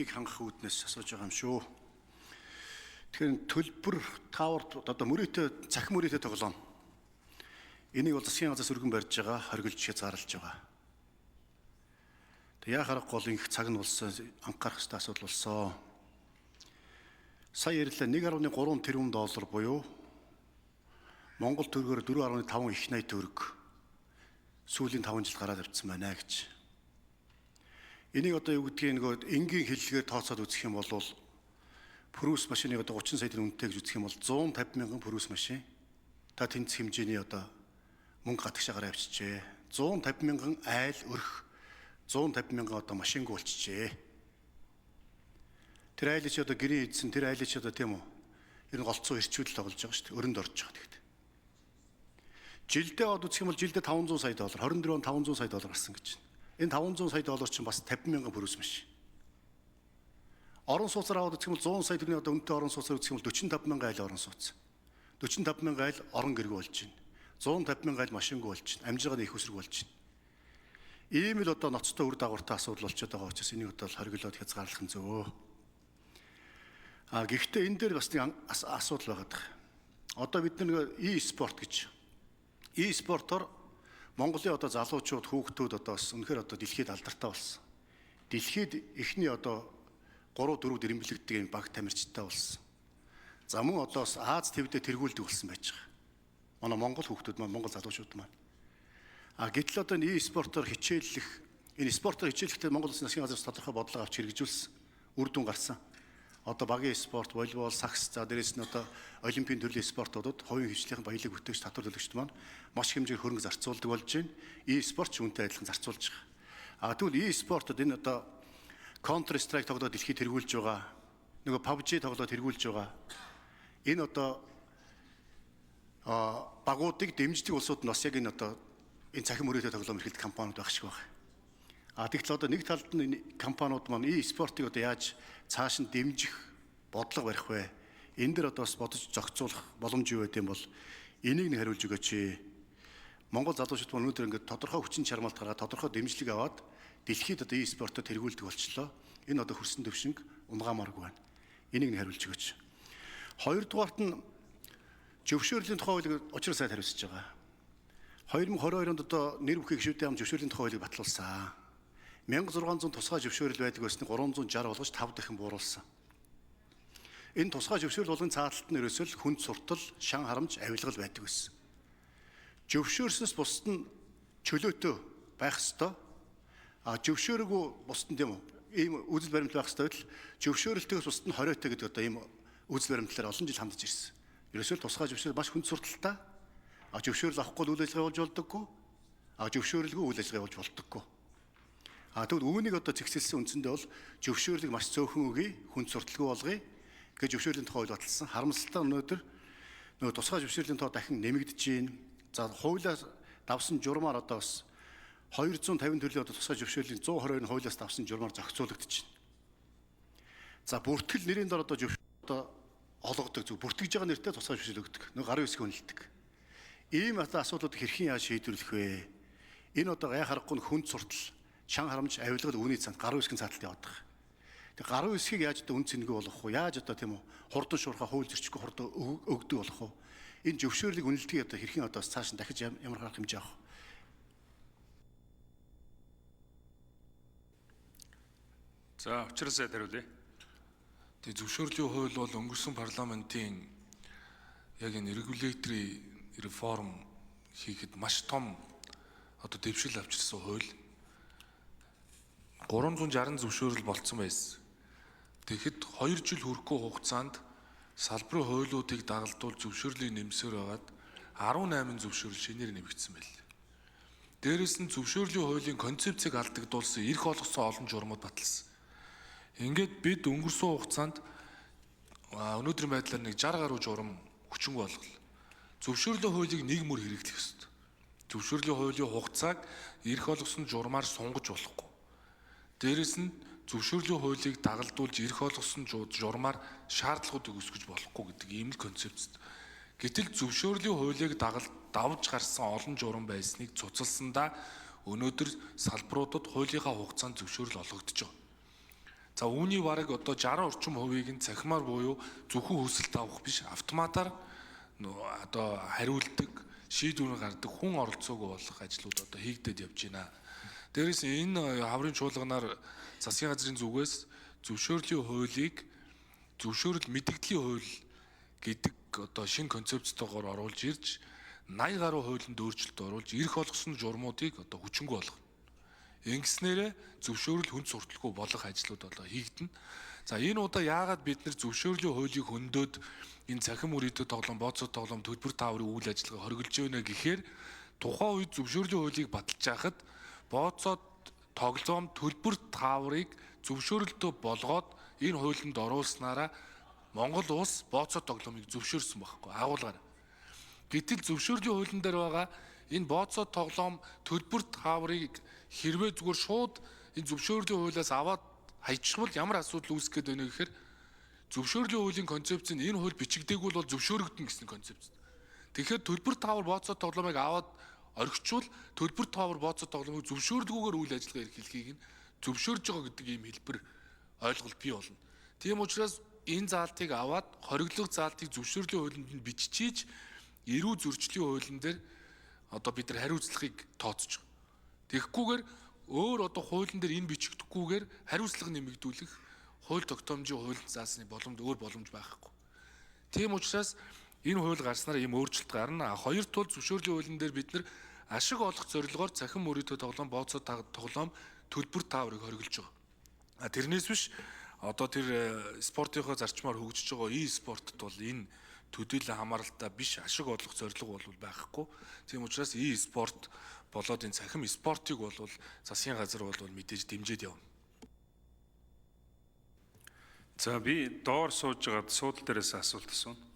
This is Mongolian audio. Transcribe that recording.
хангах үүднээс асууж байгаа юм шүү. Тэгэхээр төлбөр таавар одоо мөрөөдөө цахим мөрөөдөө тоглоом. Энийг бол засгийн газраас өргөн барьж байгаа, хоригдж хязгаарлаж байгаа. Тэг яа харахгүй бол их цаг нь болсон, анхаарах ёстой асуудал болсон. Сая ярьлаа 1.3 тэрбум доллар буюу Монгол төгрөгөөр 4.5 их 80 төгрөг сүүлийн 5 жил гараад авчихсан байна гэж. Энийг одоо юу гэдгийг нөгөө энгийн хэллэгээр тооцоод үзэх юм бол Прус машиныг одоо 30 сая төгрөг үнэтэй гэж үзэх юм бол 150 мянган Прус машин та тэнцэх хэмжээний одоо мөнгө гадагшаагаар авчижээ. 150 мянган айл өрх 150 мянган одоо машинг болчихжээ. Тэр айлч одоо гэрийн эзэн тэр айлч одоо тийм үү? Ер нь голцоо ирчүүл тоглож байгаа шүү дээ. Өрөнд орж байгаа тэгэхэд. Жилдээ од үзэх юм бол жилдээ 500 сая доллар, 24 он 500 сая доллар гарсан гэж байна. Энэ 500 сая доллар чинь бас 50 мянган Прус машин. Орон сууцаар аваад үзэх юм бол 100 сая төгрөгийн одоо үнэтэй орон сууцаар үзэх юм бол 45 мянган айл орон сууц. 45 мянган айл орон гэргүй болж байна. 150 мянган айл машингүй болж байна. Амжиргааны их үсрэг болж байна. Ийм л одоо ноцтой үр дагавартай асуудал болчиход байгаа учраас энийг одоо хориглоод хязгаарлах нь зөв. Гэхдээ энэ дээр бас нэг асуудал байгаа даа. Одоо бид нэг e-спорт гэж. E-спортоор Монголын одоо залуучууд, хүүхдүүд одоо бас үнэхээр одоо дэлхийд алдартай болсон. Дэлхийд эхний одоо 3-4 дэрэмблэгддэг юм баг тамирчтай болсон. За мөн одоо бас Аз твдээ тэргүүлдэг болсон байж байгаа. Манай Монгол хүүхдүүд маань, Монгол залуучууд маань. Гэтэл одоо энэ e-спортоор хичээллэх, энэ спортоор хичээлэхдээ Монгол Улсын засгийн газраас тодорхой бодлого авч хэрэгжүүлсэн. Үр дүн гарсан. Одоо багийн спорт, волейбол, сакс, за дээрээс нь одоо олимпийн төрлийн спортуудад хувийн хөгжлийн баялаг бүтээгч татвар төлөгчд маань маш их хэмжээгээр хөрөнгө зарцуулдаг болж байна. E-спорт ч үүнтэй адилхан зарцуулж байгаа. Тэгвэл e-спортод энэ одоо Counter Strike тоглоод дэлхийд тэргүүлж байгаа. Нөгөө PUBG тоглоод тэргүүлж байгаа. Энэ одоо багуудыг дэмждэг улсууд нь бас яг энэ одоо энэ цахим мөрөөдөө тоглоом эрхэлдэг компаниуд байх шиг байна. Тэгэхдээ одоо нэг талд нь компаниуд маань e-спортыг одоо яаж цааш нь дэмжих бодлого барих вэ? Энэ дээр одоо бас бодож зохицуулах боломж юу байд юм бол энийг нэг хариулж өгөөч. Монгол залуучууд маань өнөөдөр ингээд тодорхой хүчин чармаалт гаргаад тодорхой дэмжлэг аваад дэлхийд одоо e-спортоо тэргүүлдэг болчлоо. Энэ одоо хөрсөн төвшинг унгаамааргүй байна. Энийг нэг хариулж өгөөч. Хоёрдугаарт нь зөвшөөрлийн тухай хуулийг учраас сайн хариуцж байгаа. 2022 онд одоо нэр бүхий гишүүдийн ам зөвшөөрлийн тухай хуулийг батлуулсан. 1600 тусгай зөвшөөрөл байдаг байсныг 360 болгож 5 дахин бууруулсан. Энэ тусгай зөвшөөрөл болгон цааталт нь ерөөсөө хүнд суртал, шан харамж, авилгал байдаг байсан. Зөвшөөрснөөс бусд нь чөлөөтэй байх ёстой. Зөвшөөрөөгүй бусд нь тийм үү? Ийм үзэл баримтал байх ёстой байтал зөвшөөрөлтөөс бусд нь хориотой гэдэг одоо ийм үзэл баримтлалаар олон жил хандж ирсэн. Ерөөсөө тусгай зөвшөөрөл маш хүнд сурталтай. Зөвшөөрөл авахгүй үйл ажиллагаа болж болдоггүй. Зөвшөөрөлгүй үйл ажиллагаа болж болдоггүй. Тэгвэл үүнийг одоо зэгцэлсэн үндсэндээ бол зөвшөөрлийг маш цөөхөн өгье, хүнд сурталгүй болгоё гэж зөвшөөрлийн тухай хууль баталсан. Харамсалтай өнөөдөр нөгөө тусгай зөвшөөрлийн тоо дахин нэмэгдэж байна. За хуулиас давсан журмаар одоо бас 250 төрлийн одоо тусгай зөвшөөрлийн 122 хуулиас давсан журмаар зохицуулагдаж байна. За бүртгэл нэрийн дор одоо одоо олгодог зүг бүртгэж байгаа нэртэй тусгай зөвшөөрөл өгдөг. Нөгөө гарын үсгийг үнэлдэг. Ийм асуудлуудыг хэрхэн яаж шийдвэрлэх вэ? Энэ одоо яа харахгүй хүнд суртал, шан харамж, авилгал үүний цаанд гарын үсгийн цааталт яваад байгаа. Тэг гарын үсгийг яаж одоо үн цэнэгүй болгох вэ? Яаж одоо тийм үү хурдан шуурхай хууль зөрчихгүй хурдан өгдөг болох вэ? Энэ зөвшөөрлийг үнэлтгийг одоо хэрхэн одоо цааш нь дахиж ямар гарах хэмжээ авах вэ? За учраас хариулъя. Тэг зөвшөөрлийн хууль бол өнгөрсөн парламентын яг энэ регуляторын реформ хийхэд маш том одоо дэвшил авчирсан хууль. 360 зөвшөөрөл болцсон байсан. Тэгэхэд 2 жил хүрэхгүй хугацаанд салбарын хуулиудыг дагалдуул зөвшөөрлийн нэмсээр байгаад 18 зөвшөөрөл шинээр нэмэгдсэн байл. Дээрээс нь зөвшөөрлийн хуулийн концепцийг алдагдуулсан, эрх олгосон олон журмууд баталсан. Ингээд бид өнгөрсөн хугацаанд өнөөдрийн байдлаар нэг 60 гаруй журам хүчинг болголоо. Зөвшөөрлийн хуулийг нэг мөр хэрэглэх ёстой. Зөвшөөрлийн хуулийн хугацааг эрх олгосон журмаар сунгаж болохгүй. Дээрээс нь зөвшөөрлийн хуулийг дагалдуулж эрх олгосон журмаар шаардлагуудыг өсгөж болохгүй гэдэг ийм л концепт. Гэтэл зөвшөөрлийн хуулийг давж гарсан олон журам байсныг цуцалсандаа өнөөдөр салбаруудад хуулийнхаа хугацаанд зөвшөөрөл олгогдож байгаа. За үүний бараг одоо 60 орчим хувийг нь цахимаар буюу зөвхөн хүсэлт авах биш автоматар одоо хариулдаг, шийдвэр гаргадаг хүн оролцоогүй болох ажлууд одоо хийгдээд явж байна. Дээрээс энэ хаврын чуулганаар засгийн газрын зүгээс зөвшөөрлийн хуулийг зөвшөөрөл мэдэгдлийн хууль гэдэг одоо шинэ концепцтойгоор оруулж ирж 80 гаруй хуулинд өөрчлөлт оруулж ирэх болгосон журмуудыг одоо хүчингүй болгоно. Ингэснээрээ зөвшөөрөл хүнд сурталгүй болох ажлууд одоо хийгдэнэ. За энэ удаа яагаад бид нэр зөвшөөрлийн хуулийг хөндөд энэ цахим мөрөдөд тоглоом, бооцоо тоглоом, төлбөр тааврын үйл ажиллагаа хоригдж байна гэхээр тухайн үед зөвшөөрлийн хуулийг баталж яхад бооцоо тоглоом, төлбөр тааврыг зөвшөөрөлтөө болгоод энэ хуулинд оруулснараа Монгол улс бооцоо тоглоомыг зөвшөөрсөн байхгүй агуулгаар. Гэтэл зөвшөөрлийн хуулийн дээр байгаа энэ бооцоо тоглоом, төлбөр тааврыг хэрвээ зүгээр шууд энэ зөвшөөрлийн хуулиас аваад хайчихвал ямар асуудал үүсэх гээд байна гэхээр зөвшөөрлийн хуулийн концепц нь энэ хууль бичигдээгүй бол зөвшөөрөгдөн гэсэн концепц. Тэгэхээр төлбөр таавар бооцоо тоглоомыг аваад орхичвал төлбөр таавар бооцоо тоглоомыг зөвшөөрдгүйгээр үйл ажиллагаа эрхлэхийг нь зөвшөөрж байгаа гэдэг ийм хэлбэр ойлголт бий болно. Тийм учраас энэ заалтыг аваад хориглох заалтыг зөвшөөрлийн хуулинд нь биччихийж эрүү зөрчлийн хуулийн дээр одоо бид нар хариуцлагыг тооцож байгаа. Тэгэхгүйгээр өөр одоо хуулийн дээр энэ бичигдэхгүйгээр хариуцлага нэмэгдүүлэх хууль тогтоомжийн хууль заасны өөр боломж байхгүй. Тийм учраас энэ хууль гарснаар ийм өөрчлөлт гарна. Хоёр тул зөвшөөрлийн хуулийн дээр бид нар ашиг олох зорилгоор цахим мөрөдөө тоглоом, бооцоо тоглоом, төлбөр тааврыг хориглож байгаа. Тэрнээс биш одоо тэр спортынхоо зарчмаар хөгжиж байгаа e-спортод бол энэ төдийлөн хамааралтай биш ашиг олох зорилго бол байхгүй. Тийм учраас e-спорт болоод энэ цахим спортыг бол засгийн газар бол мэдээж дэмжиж явна. За би доор сууж байгаад суудлын дээрээс асуулт асууна.